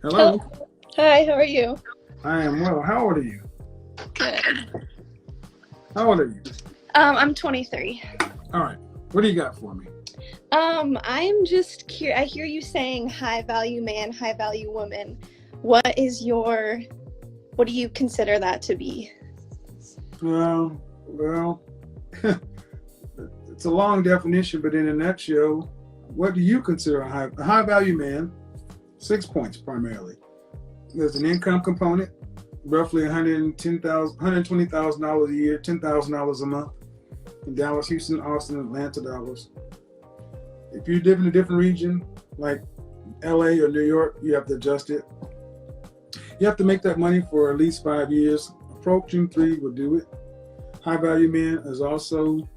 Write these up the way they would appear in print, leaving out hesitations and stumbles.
Hello. Hello. Hi, how are you? I am well. How old are you? Good. How old are you? I'm 23. All right. What do you got for me? I'm just curious. I hear you saying high value man, high value woman. What is your, what do you consider that to be? Well, it's a long definition, but in a nutshell, what do you consider a high value man? 6 points primarily. There's an income component, roughly $120,000 a year, $10,000 a month in Dallas, Houston, Austin, Atlanta dollars. If you live in a different region, like LA or New York, you have to adjust it. You have to make that money for at least 5 years. Approaching 3 will do it. High value men is also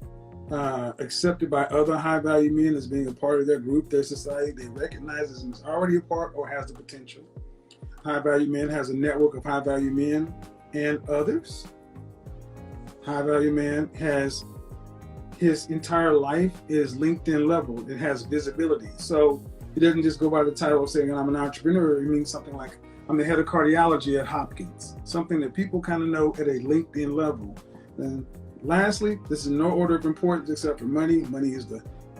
accepted by other high value men as being a part of their group, their society. They recognize as already a part or has the potential. High value men has a network of high value men and others. High value man has his entire life is LinkedIn level. It has visibility. So he doesn't just go by the title of saying I'm an entrepreneur. It means something like I'm the head of cardiology at Hopkins, something that people kind of know at a LinkedIn level. And lastly, this is no order of importance except for money. Money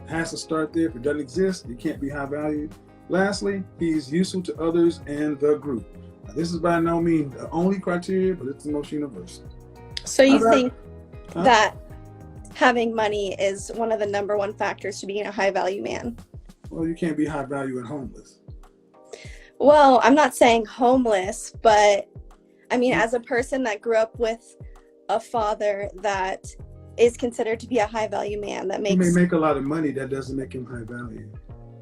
has to start there. If it doesn't exist, it can't be high value. Lastly, he's useful to others and the group. Now, this is by no means the only criteria, but it's the most universal. So you think Huh? that having money is one of the number one factors to being a high value man? Well, you can't be high value and homeless. Well, I'm not saying homeless, but I mean, as a person that grew up with a father that is considered to be a high value man, that He may makes make a lot of money. That doesn't make him high value.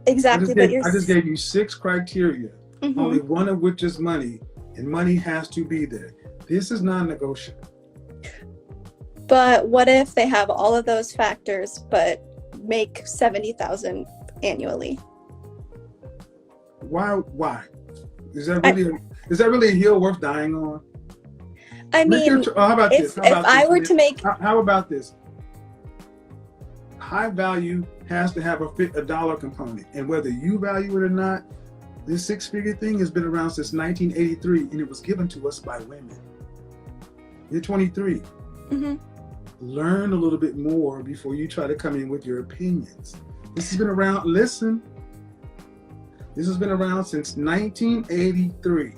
exactly, but I just gave you 6 criteria, only one of which is money, and money has to be there. This is non-negotiable. But what if they have all of those factors but make 70,000 annually? Why? Is that really a hill worth dying on? I mean, how about this? if I were to make... How about this? High value has to have a dollar component, and whether you value it or not, this 6-figure thing has been around since 1983, and it was given to us by women. You're 23. Learn a little bit more before you try to come in with your opinions. This has been around. Listen. This has been around since 1983.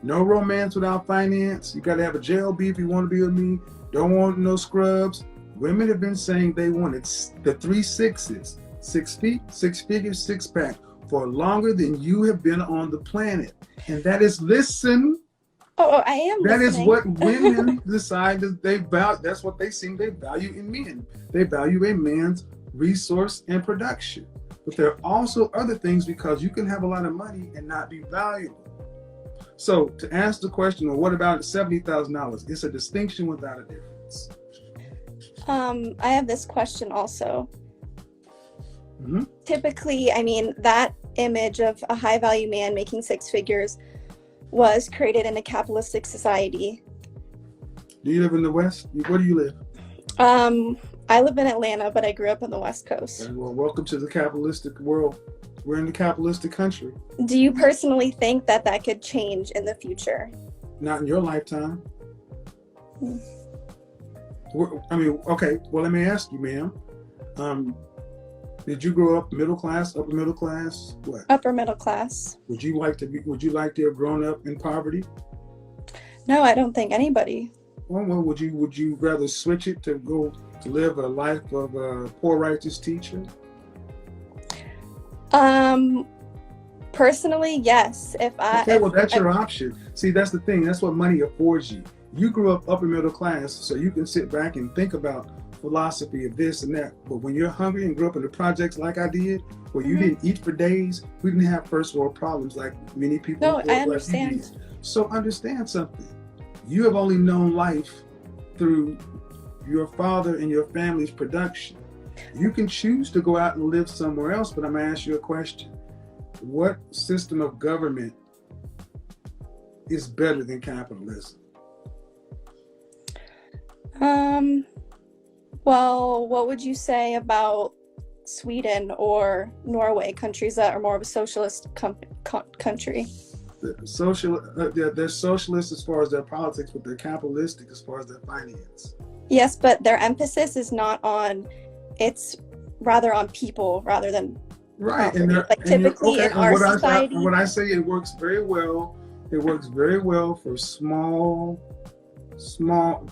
No romance without finance. You got to have a JLB if you want to be with me. Don't want no scrubs. Women have been saying they wanted the 3 6s, 6 feet, 6 figures, 6-pack for longer than you have been on the planet. And that is, listen. Oh, I am That listening. is what women decide that they value. That's what they seem they value in men. They value a man's resource and production. But there are also other things, because you can have a lot of money and not be valuable. So to answer the question, well, what about $70,000? It's a distinction without a difference. I have this question also. Typically, I mean, that image of a high value man making 6 figures was created in a capitalistic society. Do you live in the West? Where do you live? I live in Atlanta, but I grew up on the West Coast. Okay, well, welcome to the capitalistic world. We're in the capitalistic country. Do you personally think that that could change in the future? Not in your lifetime. I mean, okay, well, let me ask you, ma'am. Did you grow up middle class, upper middle class? What? Upper middle class. Would you like to have grown up in poverty? No, I don't think anybody. Well, would you rather switch it to go to live a life of a poor righteous teacher? Personally, yes. Okay, well, that's your option. See, that's the thing. That's what money affords you. You grew up upper middle class, so you can sit back and think about philosophy of this and that. But when you're hungry and grew up in the projects like I did, where you didn't eat for days, we didn't have first world problems like many people. No, I understand. So understand something. You have only known life through your father and your family's production. You can choose to go out and live somewhere else, but I'm going to ask you a question. What system of government is better than capitalism? Well, what would you say about Sweden or Norway, countries that are more of a socialist country? They're socialist as far as their politics, but they're capitalistic as far as their finance. Yes, but their emphasis is not on, it's rather on people rather than right. property. Like typically in our society. When I say it works very well, it works very well for small,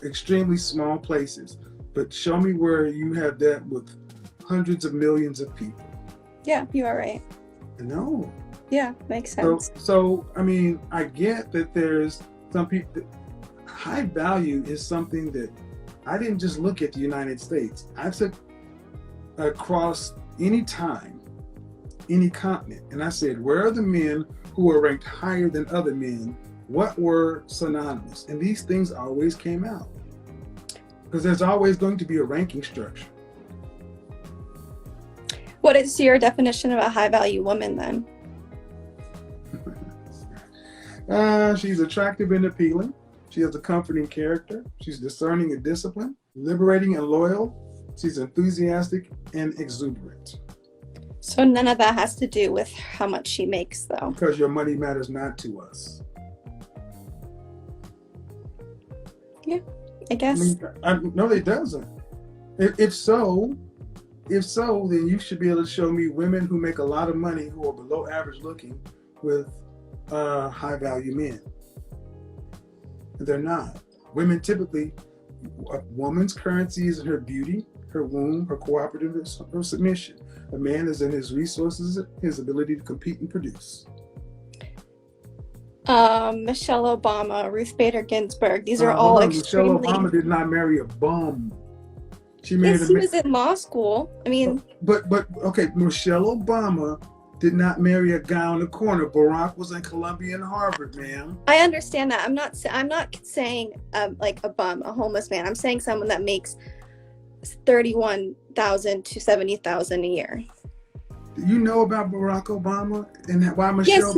extremely small places. But show me where you have that with hundreds of millions of people. Yeah, you are right. No. Yeah, makes sense. So I mean, I get that there's some people. High value is something that I didn't just look at the United States. I took across any time, any continent, and I said, where are the men who are ranked higher than other men? What were synonymous? And these things always came out. Because there's always going to be a ranking structure. What is your definition of a high value woman then? She's attractive and appealing. She has a comforting character. She's discerning and disciplined, liberating and loyal. She's enthusiastic and exuberant. So none of that has to do with how much she makes, though. Because your money matters not to us. Yeah, I guess. No, it doesn't. If so, then you should be able to show me women who make a lot of money who are below average looking with high value men. They're not. Women typically, a woman's currency is in her beauty, her womb, her cooperativeness, her submission. A man is in his resources, his ability to compete and produce. Michelle Obama, Ruth Bader Ginsburg, these are all extremely... Michelle Obama did not marry a bum. She was in law school. I mean... But okay, Michelle Obama did not marry a guy on the corner. Barack was in Columbia and Harvard, ma'am. I understand that. I'm not saying like a bum, a homeless man. I'm saying someone that makes $31,000 to $70,000 a year. Do you know about Barack Obama and why Michelle?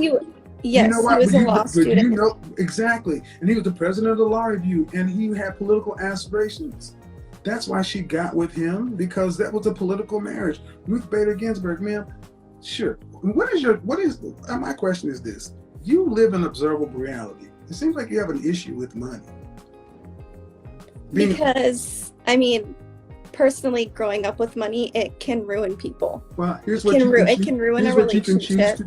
Yes, he was a law student. You know exactly, and he was the president of the Law Review, and he had political aspirations. That's why she got with him, because that was a political marriage. Ruth Bader Ginsburg, ma'am. Sure. My question is this. You live in observable reality. It seems like you have an issue with money. Because, I mean, personally, growing up with money, it can ruin people. Well, it can ruin a relationship.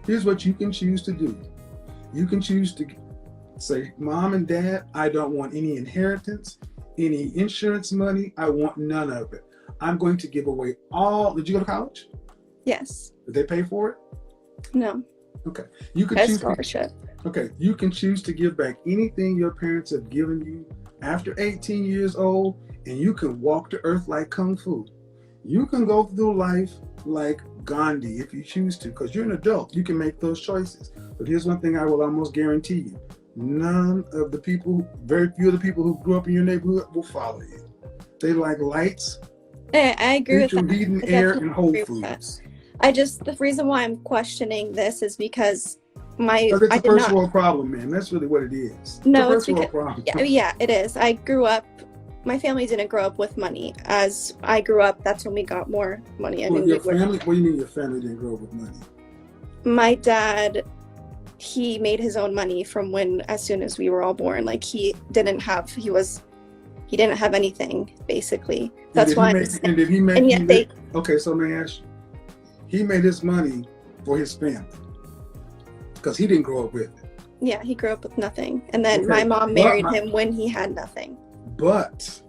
Here's what you can choose to do. You can choose to say, Mom and Dad, I don't want any inheritance, any insurance money. I want none of it. I'm going to give away all. Did you go to college? Yes. Did they pay for it? No. Okay. You can choose scholarship. Okay. You can choose to give back anything your parents have given you after 18 years old, and you can walk the earth like Kung Fu. You can go through life like Gandhi if you choose to, because you're an adult. You can make those choices. But here's one thing I will almost guarantee you. Very few of the people who grew up in your neighborhood will follow you. They like lights, I agree with that. Heating, air, and Whole Foods. The reason why I'm questioning this is because it's a first world problem, man. That's really what it is. No, it's because, yeah, it is. My family didn't grow up with money. As I grew up, that's when we got more money. What do you mean your family didn't grow up with money? My dad, he made his own money from as soon as we were all born. Like he didn't have anything, basically. That's why. Okay, so may I ask you, he made his money for his family because he didn't grow up with it. Yeah, he grew up with nothing. And then my mom married him when he had nothing. But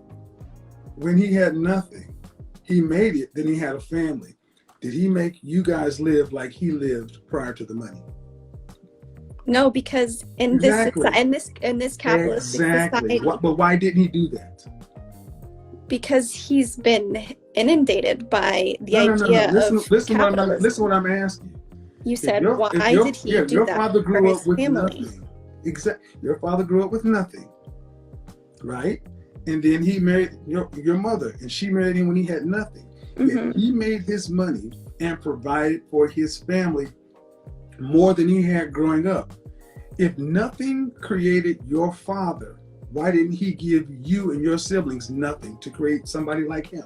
when he had nothing, he made it, then he had a family. Did he make you guys live like he lived prior to the money? No, because in this capitalistic society. But why didn't he do that? Because he's been inundated by the idea of capitalism. Listen what I'm asking. You said, why did he do your that father grew for up his with family? Nothing. Exactly. Your father grew up with nothing, right? And then he married your mother, and she married him when he had nothing. Mm-hmm. Yet he made his money and provided for his family more than he had growing up. If nothing created your father, why didn't he give you and your siblings nothing to create somebody like him?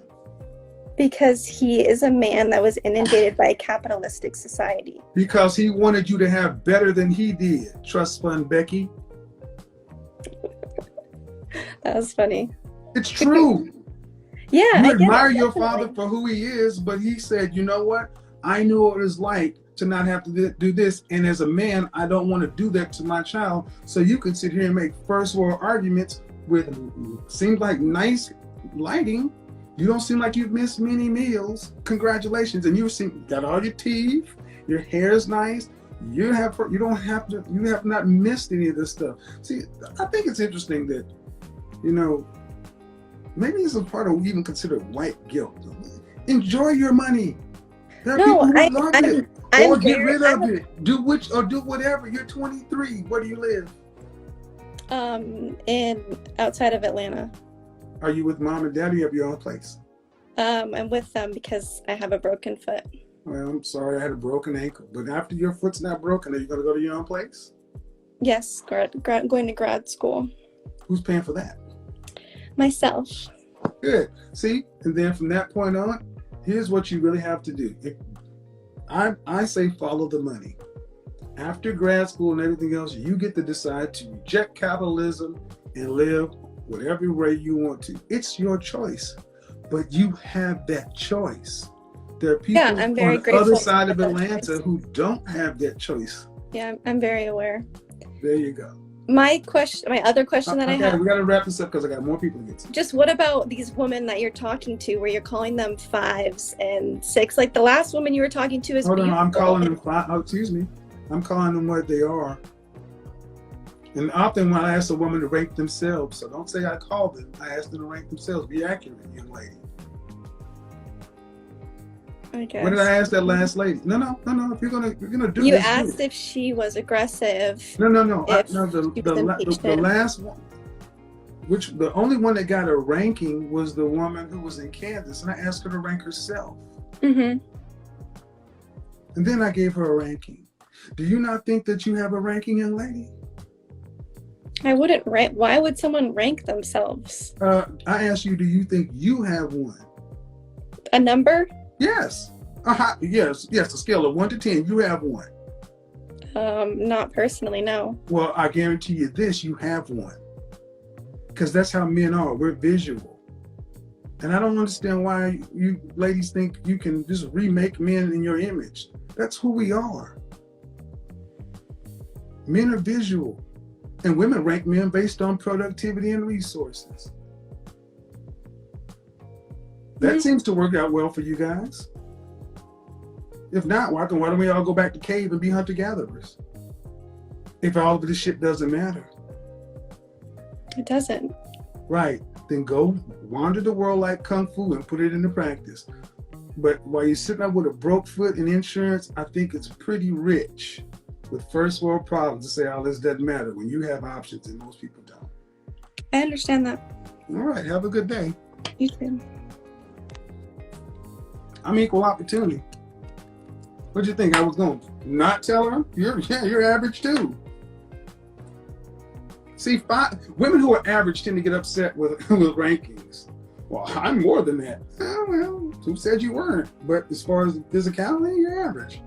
Because he is a man that was inundated by a capitalistic society. Because he wanted you to have better than he did. Trust fund Becky. That was funny. It's true. Yeah, You I admire get it, your definitely. father for who he is, but he said, you know what? I know what it's like to not have to do this. And as a man, I don't want to do that to my child. So you can sit here and make first world arguments with seems like nice lighting. You don't seem like you've missed many meals. Congratulations. And you got all your teeth. Your hair is nice. You have not missed any of this stuff. See, I think it's interesting that, you know, maybe it's a part of even considered white guilt. Enjoy your money. There are people who love it. Or get rid of it. Do whatever. You're 23. Where do you live? In outside of Atlanta. Are you with mom and dad, or you have your own place? I'm with them because I have a broken foot. Well, I'm sorry, I had a broken ankle. But after your foot's not broken, are you going to go to your own place? Yes, going to grad school. Who's paying for that? Myself. Good. See, and then from that point on, here's what you really have to do. I say follow the money. After grad school and everything else, you get to decide to reject capitalism and live whatever way you want to. It's your choice, but you have that choice. There are people on the other side of Atlanta who don't have that choice. Yeah, I'm very aware. There you go. My other question that I have. We got to wrap this up because I got more people to get to. Just what about these women that you're talking to where you're calling them 5s and 6? Like the last woman you were talking to is. Hold on, I'm calling them 5. Oh, excuse me. I'm calling them what they are. And often when I ask a woman to rank themselves, so don't say I called them, I ask them to rank themselves. Be accurate, young lady. I guess. What did I ask that last lady? No. If you're gonna do you this, asked if she was aggressive. No. The last one, the only one that got a ranking was the woman who was in Kansas, and I asked her to rank herself. Mm-hmm. And then I gave her a ranking. Do you not think that you have a ranking, young lady? I wouldn't rank. Why would someone rank themselves? I asked you, do you think you have one? A number? Yes. Yes. A scale of 1 to 10, you have one. Not personally, no. Well, I guarantee you this, you have one. Because that's how men are. We're visual. And I don't understand why you ladies think you can just remake men in your image. That's who we are. Men are visual. And women rank men based on productivity and resources. That seems to work out well for you guys. If not, why don't we all go back to cave and be hunter-gatherers? If all of this shit doesn't matter. It doesn't. Right. Then go wander the world like Kung Fu and put it into practice. But while you're sitting up with a broke foot and insurance, I think it's pretty rich with first world problems to say all this doesn't matter when you have options and most people don't. I understand that. All right. Have a good day. You too. I'm equal opportunity. What'd you think? I was going to not tell her? You're average too. See, women who are average tend to get upset with rankings. Well, I'm more than that. Well, who said you weren't? But as far as physicality, you're average.